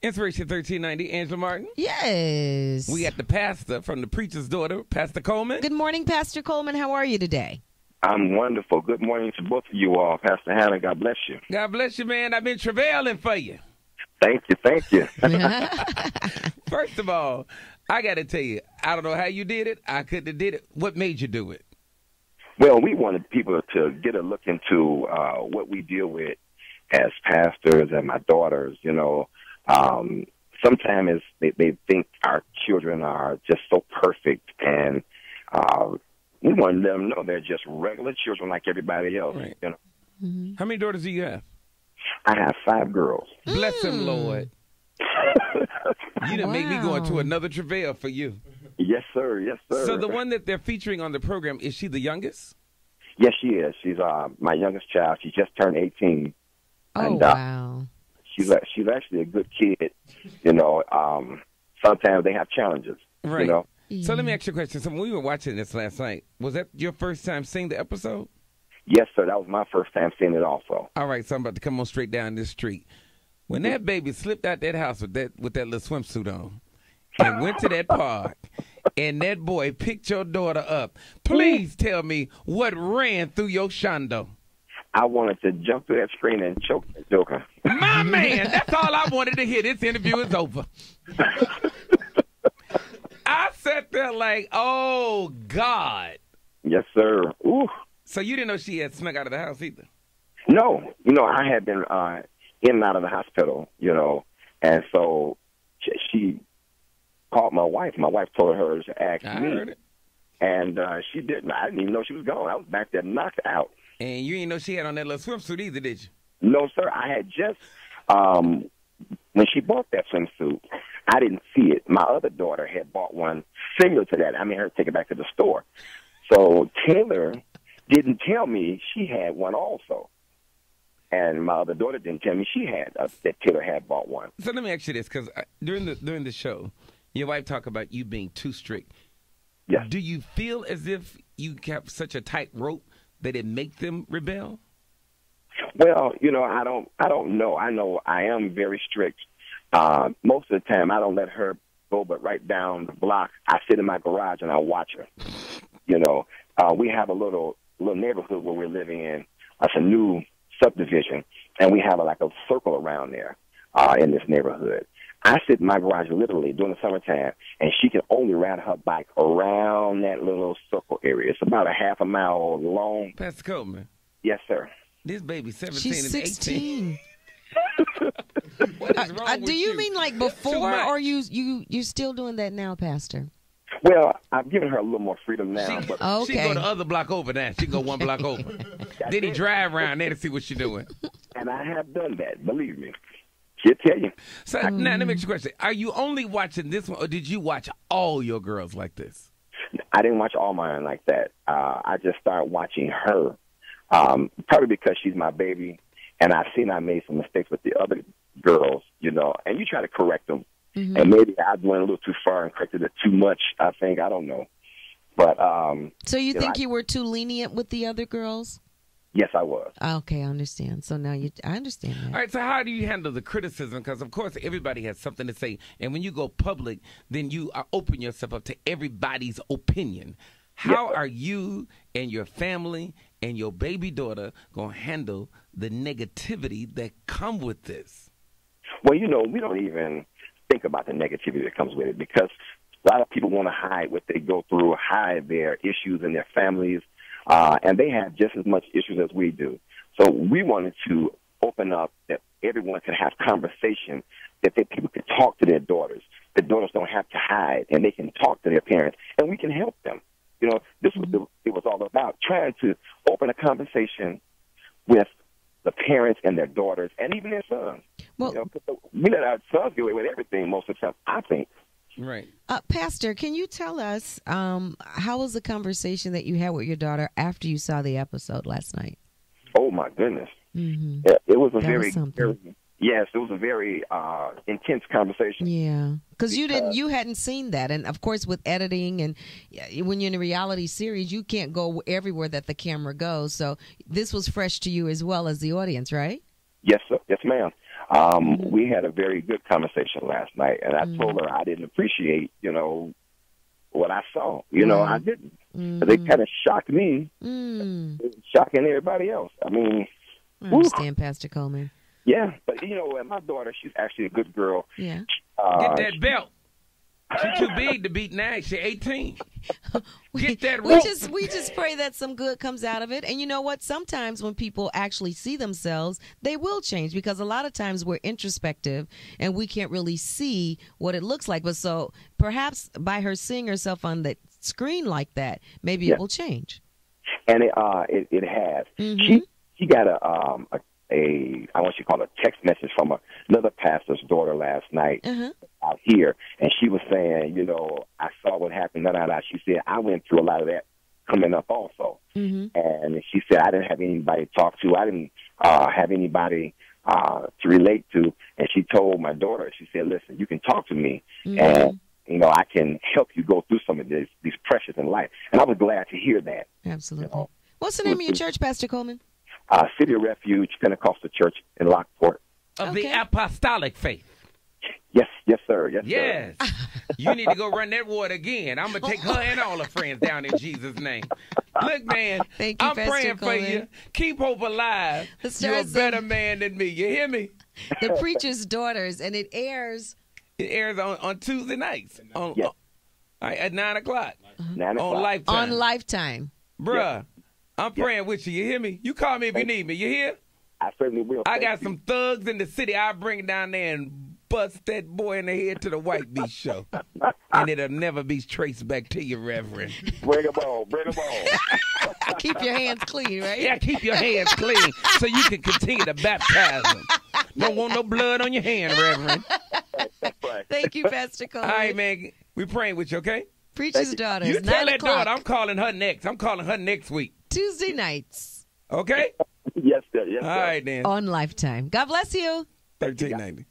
Inspiration 1390, Angela Martin. Yes. We got the pastor from the preacher's daughter, Pastor Coleman. Good morning, Pastor Coleman. How are you today? I'm wonderful. Good morning to both of you all. Pastor Hannah, God bless you. God bless you, man. I've been travailing for you. Thank you, thank you. First of all, I got to tell you, I don't know how you did it. I couldn't have did it. What made you do it? Well, we wanted people to get a look into what we deal with as pastors and my daughters. You know, sometimes they think our children are just so perfect, and we want to let them know they're just regular children like everybody else. Right. You know. Mm-hmm. How many daughters do you have? I have 5 girls. Bless them, Lord. You done make me go into another travail for you. Yes, sir. Yes, sir. So the one that they're featuring on the program, is she the youngest? Yes, she is. She's my youngest child. She just turned 18. Oh, and, wow. She's actually a good kid. You know, sometimes they have challenges. Right. You know? So let me ask you a question. So when we were watching this last night, was that your first time seeing the episode? Yes, sir. That was my first time seeing it also. All right, so I'm about to come on straight down this street. When that baby slipped out that house with that little swimsuit on and went to that park and that boy picked your daughter up, please tell me what ran through your shondo. I wanted to jump through that screen and choke that joker. My man, that's all I wanted to hear. This interview is over. I sat there like, oh, God. Yes, sir. Ooh. So you didn't know she had snuck out of the house either? No. You know, I had been in and out of the hospital, you know, and so she called my wife. My wife told her to ask I me. heard it. And she didn't. I didn't even know she was gone. I was back there knocked out. And you didn't know she had on that little swimsuit either, did you? No, sir. I had just, when she bought that swimsuit, I didn't see it. My other daughter had bought one similar to that. I made her take it back to the store. So Taylor didn't tell me she had one also. And my other daughter didn't tell me she had, that Taylor had bought one. So let me ask you this, because during the show, your wife talked about you being too strict. Yes. Do you feel as if you kept such a tight rope that it make them rebel? Well, you know, I don't know. I know I am very strict. Most of the time, I don't let her go, but right down the block, I sit in my garage and I watch her. You know, we have a little neighborhood where we're living in. It's a new subdivision, and we have like a circle around there in this neighborhood. I sit in my garage literally during the summertime, and she can only ride her bike around that little circle area. It's about a half a mile long. Pastor Coleman. Yes, sir. This baby's 17 She's and 16. 18. What is wrong with Do you mean like before, or you still doing that now, Pastor? Well, I've given her a little more freedom now. But She go the other block over now. She go one block over. Then he drive around there to see what she's doing. And I have done that, believe me. She'll tell you. So now let me ask you a question. Are you only watching this one, or did you watch all your girls like this? I didn't watch all mine like that. I just started watching her, probably because she's my baby, and I've seen I made some mistakes with the other girls, you know, and you try to correct them. Mm-hmm. And maybe I went a little too far and corrected it too much, I think. I don't know. But so you think you were too lenient with the other girls? Yes, I was. Okay, I understand. So now I understand that. All right, so how do you handle the criticism? Because, of course, everybody has something to say. And when you go public, then you open yourself up to everybody's opinion. How are you and your family and your baby daughter going to handle the negativity that come with this? Well, you know, we don't even think about the negativity that comes with it, because a lot of people want to hide what they go through, hide their issues in their families, and they have just as much issues as we do. So we wanted to open up that everyone can have conversation, that people can talk to their daughters. The daughters don't have to hide, and they can talk to their parents, and we can help them. You know, this was it was all about, trying to open a conversation with the parents and their daughters, and even their sons. Well, you know, we let our sons get away with everything most of the time, I think. Right. Pastor, can you tell us how was the conversation that you had with your daughter after you saw the episode last night? Oh, my goodness. Mm-hmm. It was It was a very intense conversation. Yeah, because you hadn't seen that, and of course with editing and when you're in a reality series, you can't go everywhere that the camera goes. So this was fresh to you as well as the audience, right? Yes, sir. Yes, ma'am. We had a very good conversation last night, and I told her I didn't appreciate, what I saw. I didn't. They kind of shocked me, shocking everybody else. I mean, I understand, Pastor Coleman. Yeah, but my daughter, she's actually a good girl. Yeah. Get that belt. She's too big to beat now. She's 18. Get that rope. We just pray that some good comes out of it. And you know what? Sometimes when people actually see themselves, they will change, because a lot of times we're introspective and we can't really see what it looks like. But so perhaps by her seeing herself on the screen like that, maybe it will change. And it has. She got I want you to call it a text message from another pastor's daughter last night out here, and she was saying, I saw what happened. She said, I went through a lot of that coming up also, and she said, I didn't have anybody to talk to. I didn't have anybody to relate to, and she told my daughter, she said, listen, you can talk to me, and I can help you go through some of these pressures in life. And I was glad to hear that. Absolutely. What's the name of your church, Pastor Coleman? City of Refuge Pentecostal Church in Lockport. Of the apostolic faith. Yes, sir. Yes, sir. You need to go run that water again. I'm going to take her and all her friends down in Jesus' name. Look, man, Thank you, I'm Pastor praying Coleman. for you. Keep hope alive. You're a better man than me. You hear me? The Preacher's Daughters, and it airs. It airs on Tuesday nights at 9 o'clock. 9 o'clock. On Lifetime. On Lifetime. Bruh, I'm praying with you. You hear me? You call me if you need me. You hear? I certainly will. I got some thugs in the city. I'll bring down there and bust that boy in the head to the White Beast show. And it'll never be traced back to you, Reverend. Bring them on. Bring them on. Keep your hands clean, right? Yeah, keep your hands clean so you can continue to baptize them. Don't want no blood on your hand, Reverend. That's right. Thank you, Pastor Coleman. All right, man. We praying with you, okay? Preacher's Daughters. You tell 9 that o'clock. daughter I'm calling her next. I'm calling her next week. Tuesday nights. Okay? Yes, sir. Yes, sir. All right, then. On Lifetime. God bless you. 1390.